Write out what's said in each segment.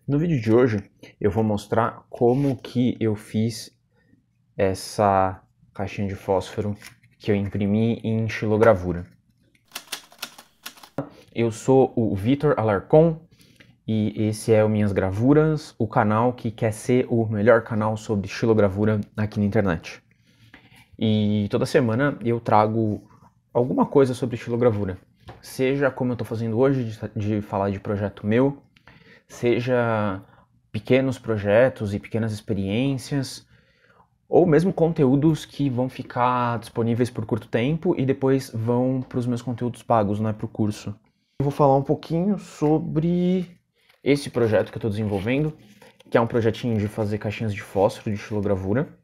No vídeo de hoje eu vou mostrar como que eu fiz essa caixinha de fósforo que eu imprimi em xilogravura. Eu sou o Vitor Alarcon e esse é o Minhas Gravuras, o canal que quer ser o melhor canal sobre xilogravura aqui na internet. E toda semana eu trago alguma coisa sobre xilogravura, seja como eu estou fazendo hoje, de falar de projeto meu, seja pequenos projetos e pequenas experiências, ou mesmo conteúdos que vão ficar disponíveis por curto tempo e depois vão para os meus conteúdos pagos, né, para o curso. Eu vou falar um pouquinho sobre esse projeto que eu estou desenvolvendo, que é um projetinho de fazer caixinhas de fósforo de xilogravura.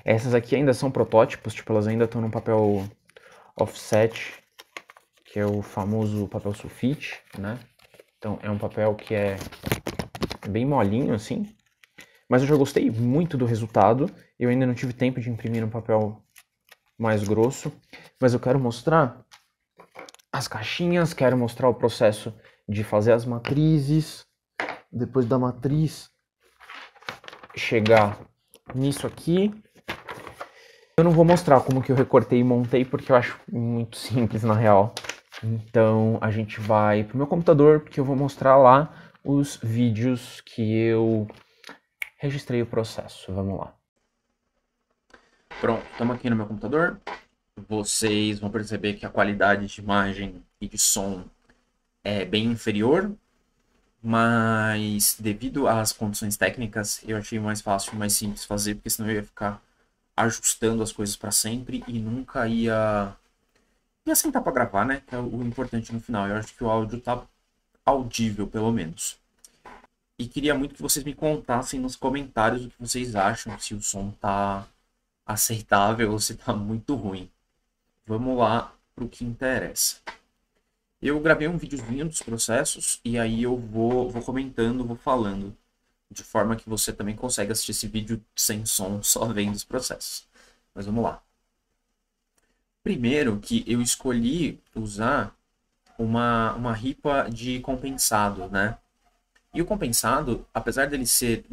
Essas aqui ainda são protótipos, tipo, elas ainda estão num papel offset, que é o famoso papel sulfite, né? Então é um papel que é bem molinho assim, mas eu já gostei muito do resultado. Eu ainda não tive tempo de imprimir um papel mais grosso, mas eu quero mostrar as caixinhas, quero mostrar o processo de fazer as matrizes, depois da matriz chegar nisso aqui. Eu não vou mostrar como que eu recortei e montei, porque eu acho muito simples na real. Então a gente vai pro meu computador, porque eu vou mostrar lá os vídeos que eu registrei o processo. Vamos lá. Pronto, estamos aqui no meu computador. Vocês vão perceber que a qualidade de imagem e de som é bem inferior, mas devido às condições técnicas, eu achei mais fácil, mais simples fazer, porque senão eu ia ficar ajustando as coisas para sempre e nunca ia sentar para gravar, né? Que é o importante no final. Eu acho que o áudio tá audível, pelo menos. E queria muito que vocês me contassem nos comentários o que vocês acham, se o som tá aceitável ou se tá muito ruim. Vamos lá pro que interessa. Eu gravei um videozinho dos processos e aí eu vou comentando, vou falando, de forma que você também consegue assistir esse vídeo sem som, só vendo os processos. Mas vamos lá. Primeiro que eu escolhi usar uma ripa de compensado, né? E o compensado, apesar dele ser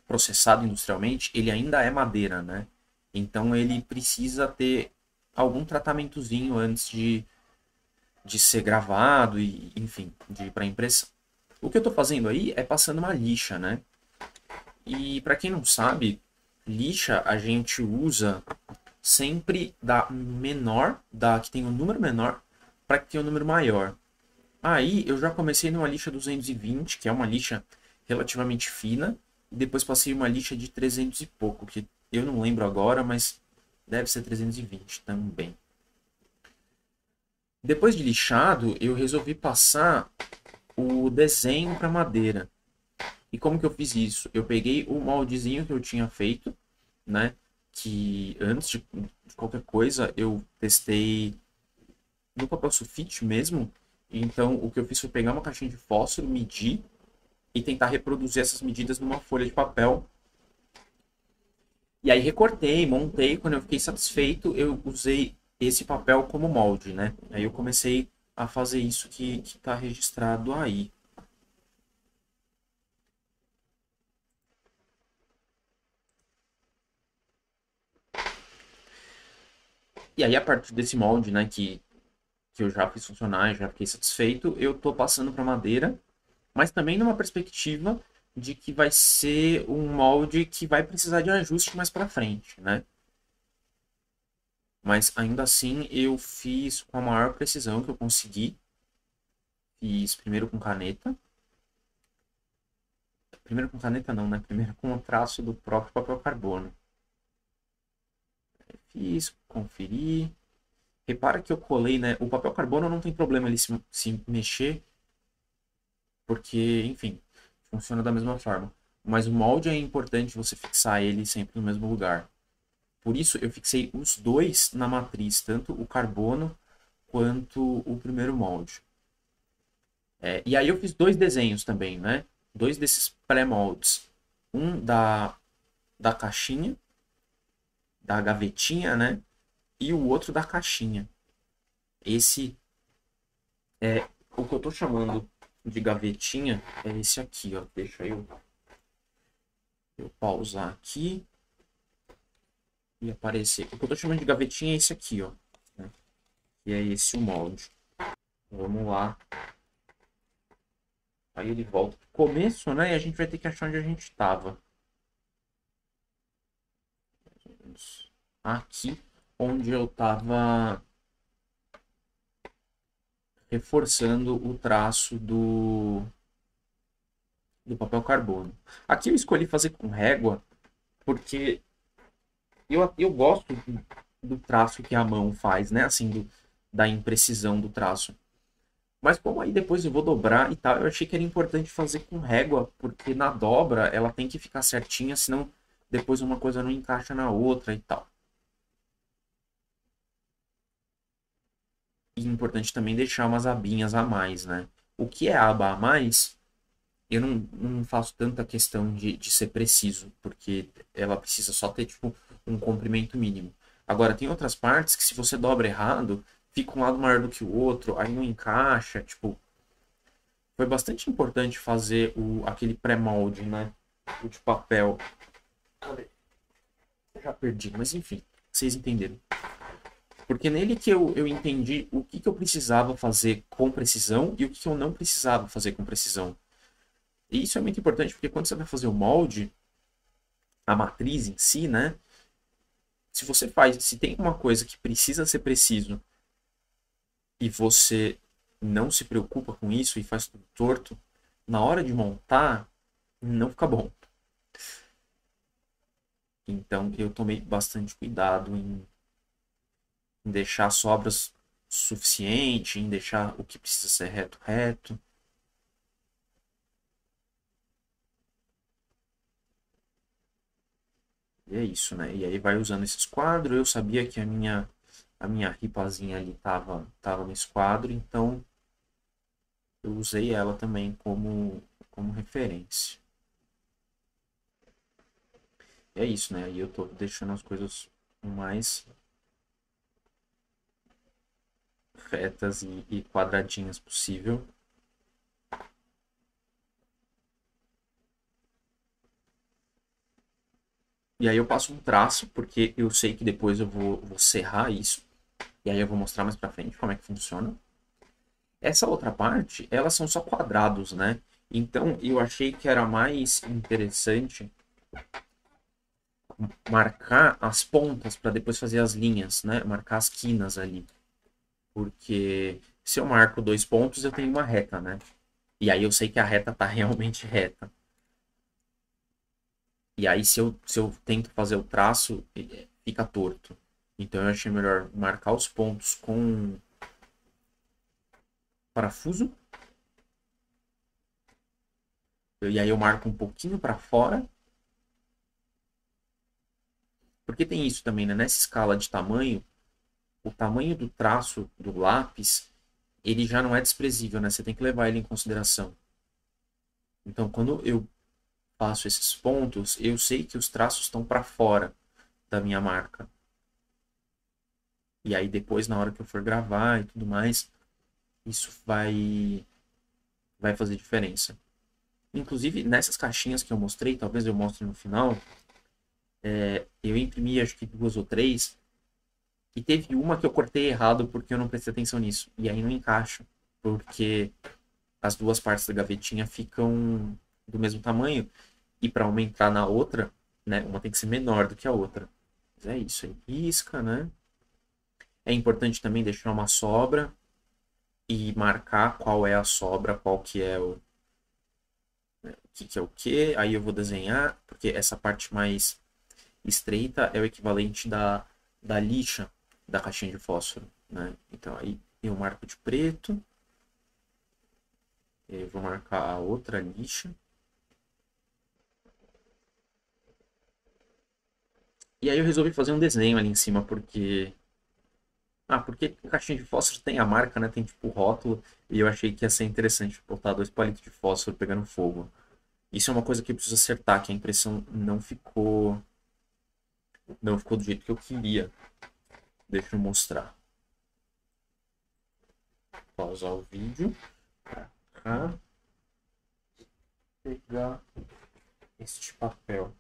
processado industrialmente, ele ainda é madeira, né? Então ele precisa ter algum tratamentozinho antes de ser gravado e, enfim, de ir para impressão. O que eu estou fazendo aí é passando uma lixa, né? E para quem não sabe, lixa a gente usa sempre da menor, da que tem um número menor, para que tenha um número maior. Aí eu já comecei numa lixa 220, que é uma lixa relativamente fina, e depois passei uma lixa de 300 e pouco, que eu não lembro agora, mas deve ser 320 também. Depois de lixado, eu resolvi passar o desenho para madeira. E como que eu fiz isso? Eu peguei o moldezinho que eu tinha feito, né? Que antes de qualquer coisa eu testei no papel sulfite mesmo. Então o que eu fiz foi pegar uma caixinha de fósforo, medir e tentar reproduzir essas medidas numa folha de papel. E aí recortei, montei. Quando eu fiquei satisfeito, eu usei esse papel como molde, né? Aí eu comecei a fazer isso que está registrado aí. E aí, a partir desse molde, né, que eu já fiz funcionar, já fiquei satisfeito, eu tô passando para madeira, mas também numa perspectiva de que vai ser um molde que vai precisar de ajuste mais para frente, né? Mas ainda assim eu fiz com a maior precisão que eu consegui. Fiz primeiro com caneta. Primeiro com caneta não, né? Primeiro com o traço do próprio papel carbono. Fiz, conferi. Repara que eu colei, né? O papel carbono não tem problema ele se mexer, porque, enfim, funciona da mesma forma. Mas o molde é importante você fixar ele sempre no mesmo lugar. Por isso eu fixei os dois na matriz, tanto o carbono quanto o primeiro molde. E aí eu fiz dois desenhos também, né? Dois desses pré-moldes. Um da caixinha, da gavetinha, né? E o outro da caixinha. Esse O que eu tô chamando de gavetinha é esse aqui, ó. Deixa eu pausar aqui e aparecer. O que eu tô chamando de gavetinha é esse aqui, ó. Né? E é esse o molde. Vamos lá. Aí ele volta pro começo, né? E a gente vai ter que achar onde a gente estava. Aqui, onde eu estava reforçando o traço do papel carbono. Aqui eu escolhi fazer com régua, porque eu gosto do traço que a mão faz, né? Assim, da imprecisão do traço. Mas como aí depois eu vou dobrar e tal, eu achei que era importante fazer com régua, porque na dobra ela tem que ficar certinha, senão depois uma coisa não encaixa na outra e tal. E é importante também deixar umas abinhas a mais, né? O que é aba a mais, eu não faço tanta questão de ser preciso, porque ela precisa só ter, tipo, um comprimento mínimo. Agora, tem outras partes que se você dobra errado, fica um lado maior do que o outro, aí não encaixa, tipo... Foi bastante importante fazer aquele pré-molde, né? O de papel. Cadê? Já perdi, mas enfim, vocês entenderam. Porque nele que eu entendi o que eu precisava fazer com precisão e o que eu não precisava fazer com precisão. E isso é muito importante porque quando você vai fazer o molde, a matriz em si, né? Se você faz, se tem uma coisa que precisa ser preciso e você não se preocupa com isso e faz tudo torto, na hora de montar, não fica bom. Então eu tomei bastante cuidado em deixar sobras suficiente, em deixar o que precisa ser reto, reto. E é isso, né? E aí vai usando esses quadros. Eu sabia que a minha ripazinha ali tava nesse quadro, então eu usei ela também como referência. E é isso, né? Aí eu tô deixando as coisas o mais retas e quadradinhas possível. E aí eu passo um traço, porque eu sei que depois eu vou serrar isso. E aí eu vou mostrar mais pra frente como é que funciona. Essa outra parte, elas são só quadrados, né? Então eu achei que era mais interessante marcar as pontas para depois fazer as linhas, né? Marcar as quinas ali. Porque se eu marco 2 pontos, eu tenho uma reta, né? E aí eu sei que a reta tá realmente reta. E aí se eu tento fazer o traço, fica torto. Então eu achei melhor marcar os pontos com parafuso. E aí eu marco um pouquinho para fora. Porque tem isso também, né? Nessa escala de tamanho, o tamanho do traço do lápis, ele já não é desprezível, né? Você tem que levar ele em consideração. Então, quando eu faço esses pontos, eu sei que os traços estão para fora da minha marca. E aí depois, na hora que eu for gravar e tudo mais, isso vai fazer diferença. Inclusive, nessas caixinhas que eu mostrei, talvez eu mostre no final, eu imprimi acho que 2 ou 3, e teve uma que eu cortei errado porque eu não prestei atenção nisso. E aí não encaixa, porque as duas partes da gavetinha ficam do mesmo tamanho. E para aumentar na outra, né, uma tem que ser menor do que a outra. Mas é isso aí. Risca, né? É importante também deixar uma sobra e marcar qual é a sobra, qual que é o que é o que. Aí eu vou desenhar, porque essa parte mais estreita é o equivalente da lixa da caixinha de fósforo, né? Então aí eu marco de preto, eu vou marcar a outra lixa. E aí eu resolvi fazer um desenho ali em cima, porque a caixinha de fósforo tem a marca, né? Tem tipo o rótulo, e eu achei que ia ser interessante botar 2 palitos de fósforo pegando fogo. Isso é uma coisa que eu preciso acertar, que a impressão não ficou do jeito que eu queria. Deixa eu mostrar. Pausar o vídeo. cá, pegar este papel.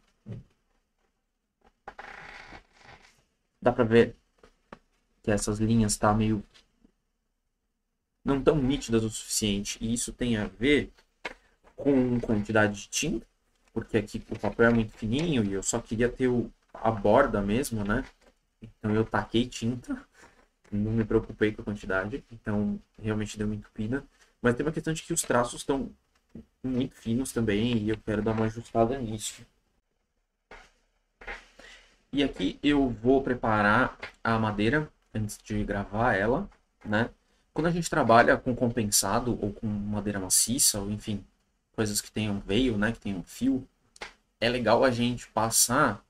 Dá pra ver que essas linhas tá meio não tão nítidas o suficiente. E isso tem a ver com quantidade de tinta, porque aqui o papel é muito fininho e eu só queria ter a borda mesmo, né? Então eu taquei tinta, não me preocupei com a quantidade, então realmente deu uma entupida. Mas tem uma questão de que os traços estão muito finos também e eu quero dar uma ajustada nisso. E aqui eu vou preparar a madeira antes de gravar ela, né? Quando a gente trabalha com compensado ou com madeira maciça, ou enfim, coisas que tenham veio, né, que tenham fio, é legal a gente passar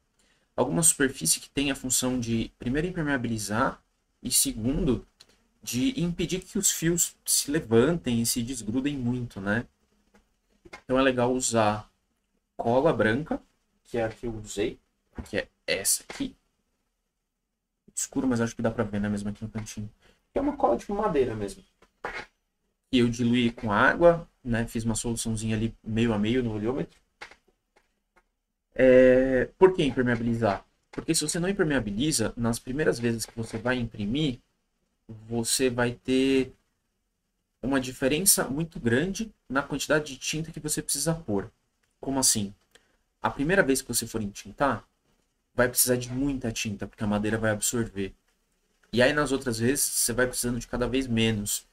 alguma superfície que tenha a função de, primeiro, impermeabilizar e, segundo, de impedir que os fios se levantem e se desgrudem muito, né? Então é legal usar cola branca, que é a que eu usei, que é essa aqui. Escuro, mas acho que dá pra ver, né, mesmo aqui no cantinho. Que é uma cola tipo madeira mesmo. E eu diluí com água, né, fiz uma soluçãozinha ali meio a meio no oleômetro. Por que impermeabilizar? Porque se você não impermeabiliza, nas primeiras vezes que você vai imprimir, você vai ter uma diferença muito grande na quantidade de tinta que você precisa pôr. Como assim? A primeira vez que você for entintar, vai precisar de muita tinta, porque a madeira vai absorver. E aí nas outras vezes, você vai precisando de cada vez menos.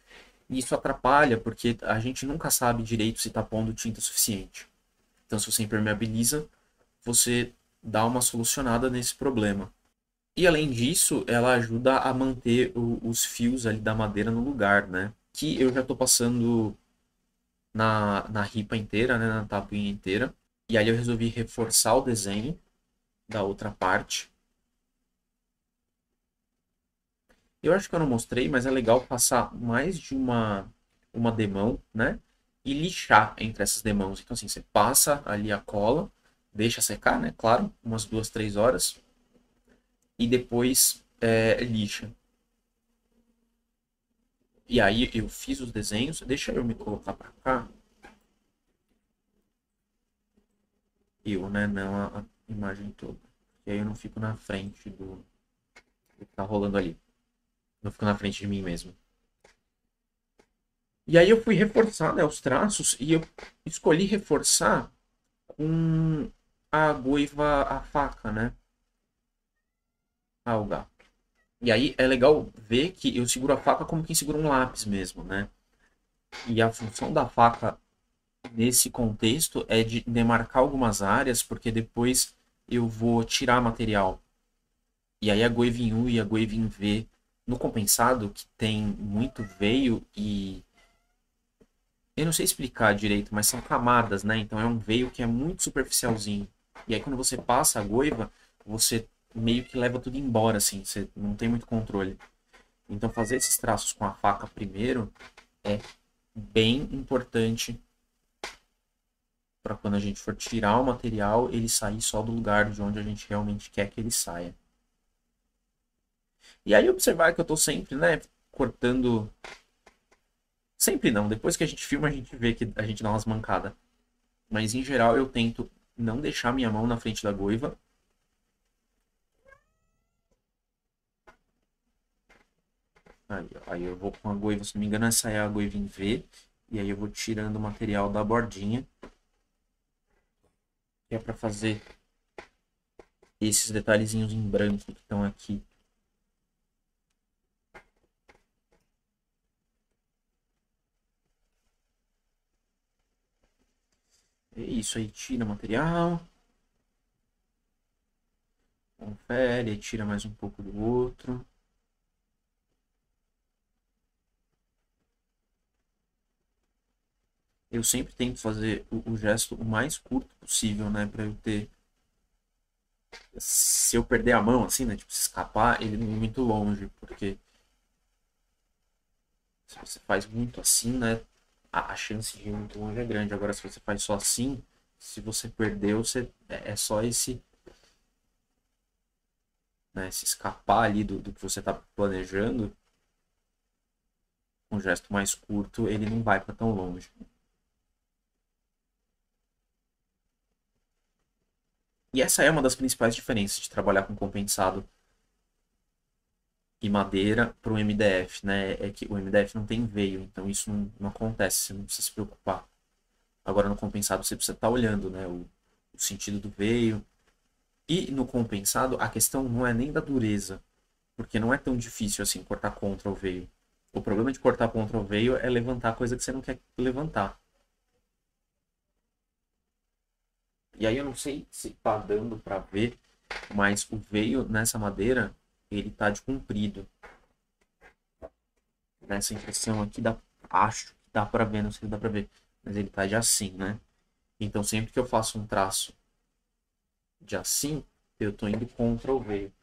E isso atrapalha, porque a gente nunca sabe direito se está pondo tinta suficiente. Então, se você impermeabiliza, você dá uma solucionada nesse problema. E além disso, ela ajuda a manter os fios ali da madeira no lugar, né? Que eu já estou passando na ripa inteira, né? Na tapuinha inteira. E aí eu resolvi reforçar o desenho da outra parte. Eu acho que eu não mostrei, mas é legal passar mais de uma demão, né? E lixar entre essas demãos. Então, assim, você passa ali a cola, deixa secar, né? Claro, umas 2, 3 horas. E depois lixa. E aí eu fiz os desenhos. Deixa eu me colocar pra cá. Eu, né? Não a imagem toda. E aí eu não fico na frente do que tá rolando ali. Não fico na frente de mim mesmo. E aí eu fui reforçar, né, os traços e eu escolhi reforçar com a goiva, a faca, né? Ah, o gato. E aí é legal ver que eu seguro a faca como quem segura um lápis mesmo, né? E a função da faca nesse contexto é de demarcar algumas áreas, porque depois eu vou tirar material. E aí a goiva em U e a goiva em V no compensado, que tem muito veio e eu não sei explicar direito, mas são camadas, né? Então é um veio que é muito superficialzinho. E aí quando você passa a goiva, você meio que leva tudo embora, assim, você não tem muito controle. Então fazer esses traços com a faca primeiro é bem importante para quando a gente for tirar o material, ele sair só do lugar de onde a gente realmente quer que ele saia. E aí observar que eu estou sempre, né, cortando. Sempre não, depois que a gente filma a gente vê que a gente dá umas mancadas. Mas em geral eu tento não deixar minha mão na frente da goiva. Aí eu vou com a goiva, se não me engano, essa é a goiva em V. E aí eu vou tirando o material da bordinha. Que é para fazer esses detalhezinhos em branco que estão aqui. É isso aí, tira o material. Confere, tira mais um pouco do outro. Eu sempre tento fazer o gesto o mais curto possível, né? Pra eu ter. Se eu perder a mão, assim, né? Tipo, se escapar, ele não ir muito longe. Porque se você faz muito assim, né? A chance de ir muito longe é grande. Agora, se você faz só assim, se você perdeu, é só esse. Né, se escapar ali do que você está planejando, um gesto mais curto, ele não vai para tão longe. E essa é uma das principais diferenças de trabalhar com compensado e madeira para o MDF, né? É que o MDF não tem veio, então isso não acontece, você não precisa se preocupar. Agora no compensado você precisa estar olhando, né? O sentido do veio. E no compensado a questão não é nem da dureza, porque não é tão difícil assim cortar contra o veio. O problema de cortar contra o veio é levantar coisa que você não quer levantar. E aí eu não sei se tá dando para ver, mas o veio nessa madeira, ele tá de comprido. Nessa impressão aqui dá, acho que dá para ver, não sei se dá para ver, mas ele tá de assim, né? Então sempre que eu faço um traço de assim, eu tô indo contra o veio.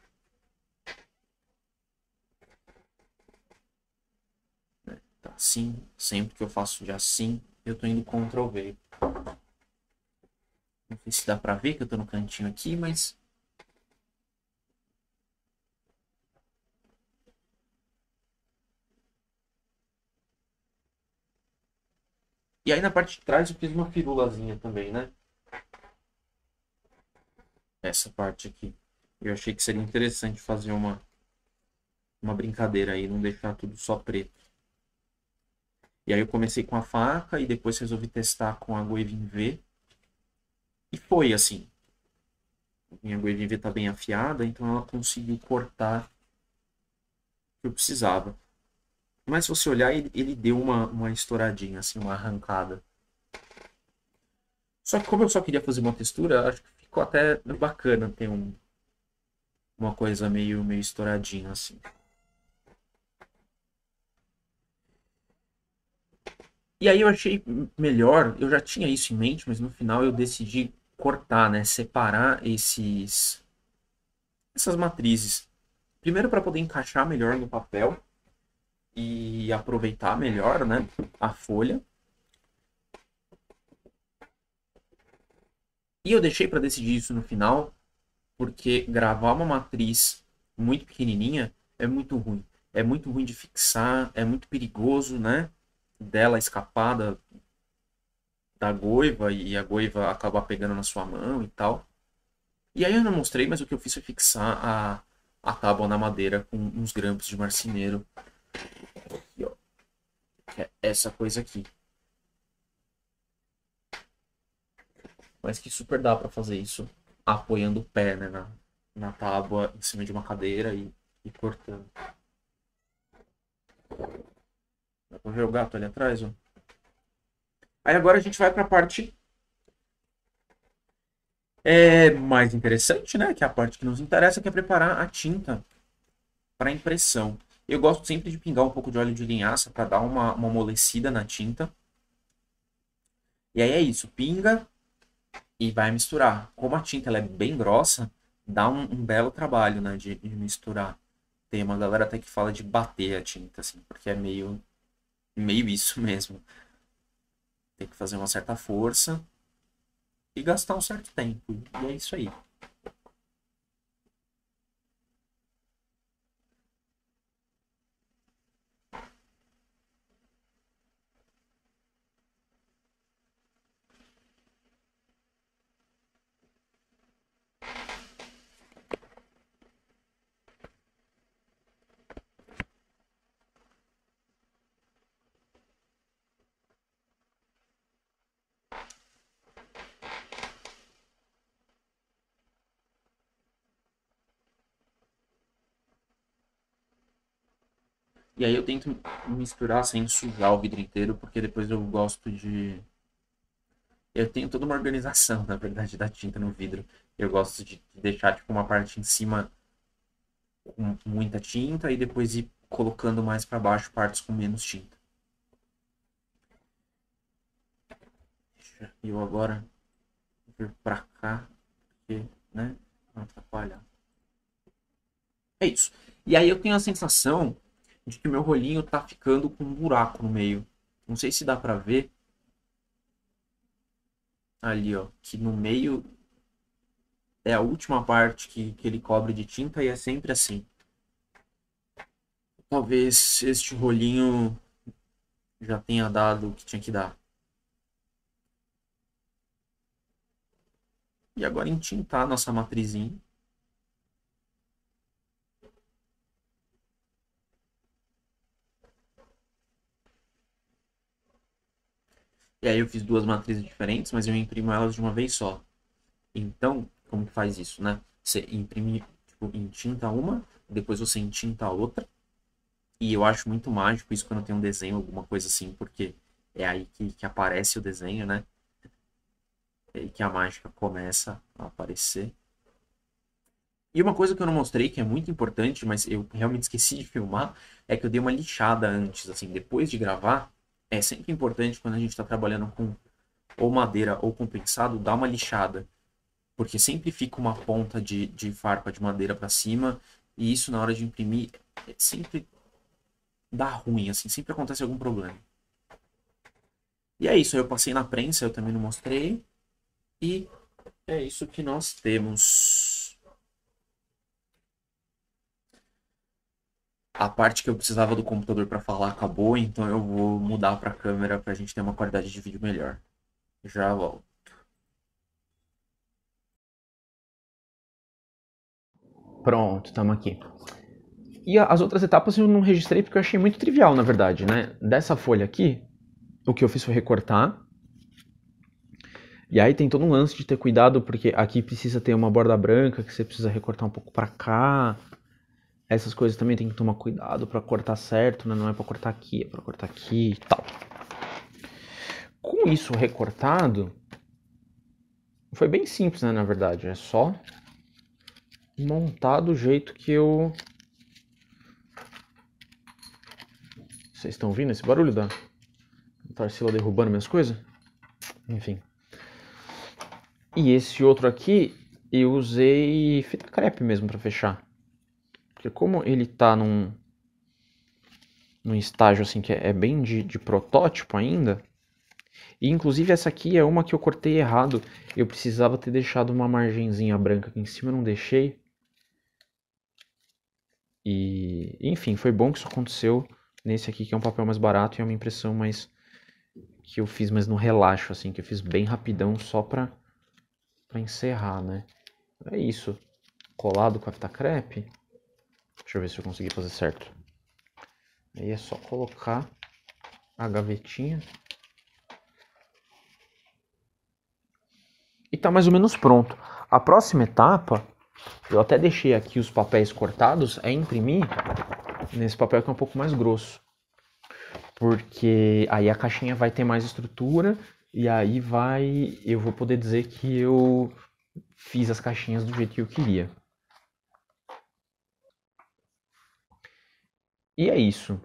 Tá assim, sempre que eu faço de assim, eu tô indo contra o veio. Não sei se dá para ver que eu tô no cantinho aqui, mas e aí na parte de trás eu fiz uma firulazinha também, né? Essa parte aqui. Eu achei que seria interessante fazer uma brincadeira aí, não deixar tudo só preto. E aí eu comecei com a faca e depois resolvi testar com a Waving V. E foi assim. Minha Waving V tá bem afiada, então ela conseguiu cortar o que eu precisava. Mas se você olhar, ele deu uma estouradinha, assim, uma arrancada. Só que como eu só queria fazer uma textura, acho que ficou até bacana ter uma coisa meio estouradinha, assim. E aí eu achei melhor, eu já tinha isso em mente, mas no final eu decidi cortar, né? Separar essas matrizes. Primeiro para poder encaixar melhor no papel e aproveitar melhor, né, a folha. E eu deixei para decidir isso no final, porque gravar uma matriz muito pequenininha é muito ruim. É muito ruim de fixar, é muito perigoso, né? Dela escapar da goiva e a goiva acabar pegando na sua mão e tal. E aí eu não mostrei, mas o que eu fiz foi fixar a tábua na madeira com uns grampos de marceneiro. Aqui, ó, que é essa coisa aqui. Mas que super dá para fazer isso apoiando o pé, né, na tábua em cima de uma cadeira e cortando. Dá pra ver o gato ali atrás, ó. Aí agora a gente vai para a parte mais interessante, né? Que é a parte que nos interessa, que é preparar a tinta para impressão. Eu gosto sempre de pingar um pouco de óleo de linhaça para dar uma amolecida na tinta. E aí é isso, pinga e vai misturar. Como a tinta ela é bem grossa, dá um belo trabalho, né, de misturar. Tem uma galera até que fala de bater a tinta, assim, porque é meio isso mesmo. Tem que fazer uma certa força e gastar um certo tempo. E é isso aí. E aí eu tento misturar sem sujar o vidro inteiro, porque depois eu gosto de. Eu tenho toda uma organização, na verdade, da tinta no vidro. Eu gosto de deixar tipo, uma parte em cima com muita tinta e depois ir colocando mais para baixo partes com menos tinta. Deixa eu agora vir para cá, porque, né, não atrapalhar. É isso. E aí eu tenho a sensação de que o meu rolinho tá ficando com um buraco no meio. Não sei se dá para ver ali, ó, que no meio é a última parte que ele cobre de tinta e é sempre assim. Talvez este rolinho já tenha dado o que tinha que dar. E agora entintar nossa matrizinha. E aí eu fiz duas matrizes diferentes, mas eu imprimo elas de uma vez só. Então, como que faz isso, né? Você imprime, tipo, entinta uma, depois você entinta a outra. E eu acho muito mágico isso quando tem um desenho, alguma coisa assim, porque é aí que aparece o desenho, né? É aí que a mágica começa a aparecer. E uma coisa que eu não mostrei, que é muito importante, mas eu realmente esqueci de filmar, é que eu dei uma lixada antes, assim, depois de gravar. É sempre importante quando a gente está trabalhando com ou madeira ou compensado, dar uma lixada. Porque sempre fica uma ponta de farpa de madeira para cima, e isso na hora de imprimir sempre dá ruim, assim, sempre acontece algum problema. E é isso, eu passei na prensa, eu também não mostrei, e é isso que nós temos. A parte que eu precisava do computador para falar acabou, então eu vou mudar para a câmera para a gente ter uma qualidade de vídeo melhor. Já volto. Pronto, estamos aqui. E as outras etapas eu não registrei porque eu achei muito trivial, na verdade, né? Dessa folha aqui, o que eu fiz foi recortar. E aí tem todo um lance de ter cuidado, porque aqui precisa ter uma borda branca, que você precisa recortar um pouco para cá. Essas coisas também tem que tomar cuidado para cortar certo, né? Não é para cortar aqui, é para cortar aqui e tal. Com isso recortado, foi bem simples, né, na verdade. É só montar do jeito que eu... Vocês estão ouvindo esse barulho da Tarsila derrubando minhas coisas? Enfim. E esse outro aqui, eu usei fita crepe mesmo para fechar. Porque como ele tá num estágio assim que é bem de protótipo ainda, e inclusive essa aqui é uma que eu cortei errado. Eu precisava ter deixado uma margenzinha branca aqui em cima, eu não deixei. E enfim, foi bom que isso aconteceu nesse aqui que é um papel mais barato e é uma impressão mais que eu fiz mais no relaxo assim, que eu fiz bem rapidão só pra encerrar, né? É isso. Colado com a fita crepe. Deixa eu ver se eu consegui fazer certo. Aí é só colocar a gavetinha. E tá mais ou menos pronto. A próxima etapa, eu até deixei aqui os papéis cortados, é imprimir nesse papel que é um pouco mais grosso. Porque aí a caixinha vai ter mais estrutura e aí eu vou poder dizer que eu fiz as caixinhas do jeito que eu queria. E é isso.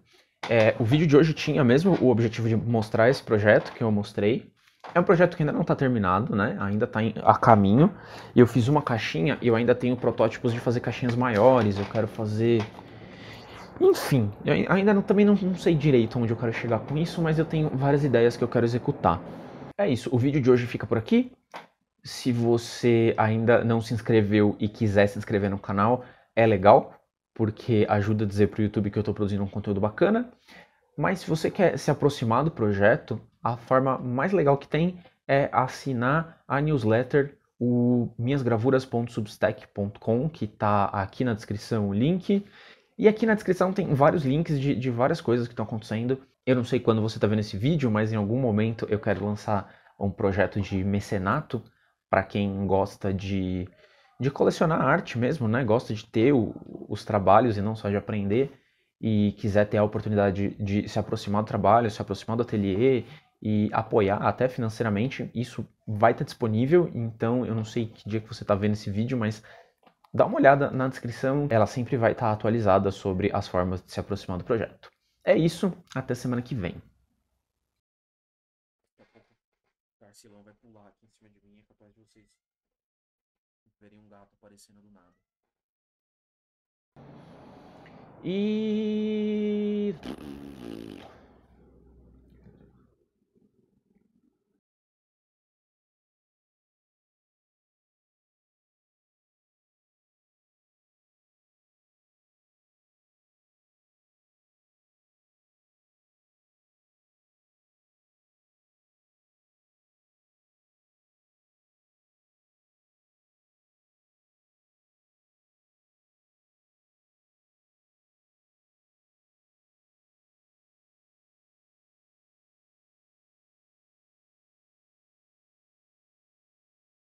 O vídeo de hoje tinha mesmo o objetivo de mostrar esse projeto que eu mostrei. É um projeto que ainda não está terminado, né? Ainda está a caminho. Eu fiz uma caixinha e eu ainda tenho protótipos de fazer caixinhas maiores. Eu quero fazer... Enfim, eu ainda também não sei direito onde eu quero chegar com isso, mas eu tenho várias ideias que eu quero executar. É isso, o vídeo de hoje fica por aqui. Se você ainda não se inscreveu e quiser se inscrever no canal, é legal, porque ajuda a dizer para o YouTube que eu estou produzindo um conteúdo bacana. Mas se você quer se aproximar do projeto, a forma mais legal que tem é assinar a newsletter, o minhasgravuras.substack.com, que está aqui na descrição o link. E aqui na descrição tem vários links de várias coisas que estão acontecendo. Eu não sei quando você está vendo esse vídeo, mas em algum momento eu quero lançar um projeto de mecenato para quem gosta de colecionar arte mesmo, né? Gosta de ter os trabalhos e não só de aprender e quiser ter a oportunidade de se aproximar do trabalho, se aproximar do ateliê e apoiar até financeiramente, isso vai estar disponível. Então eu não sei que dia que você está vendo esse vídeo, mas dá uma olhada na descrição, ela sempre vai estar atualizada sobre as formas de se aproximar do projeto. É isso, até semana que vem. O Tarcilão vai pular aqui em cima de mim, é capaz de vocês verem um gato aparecendo do nada. E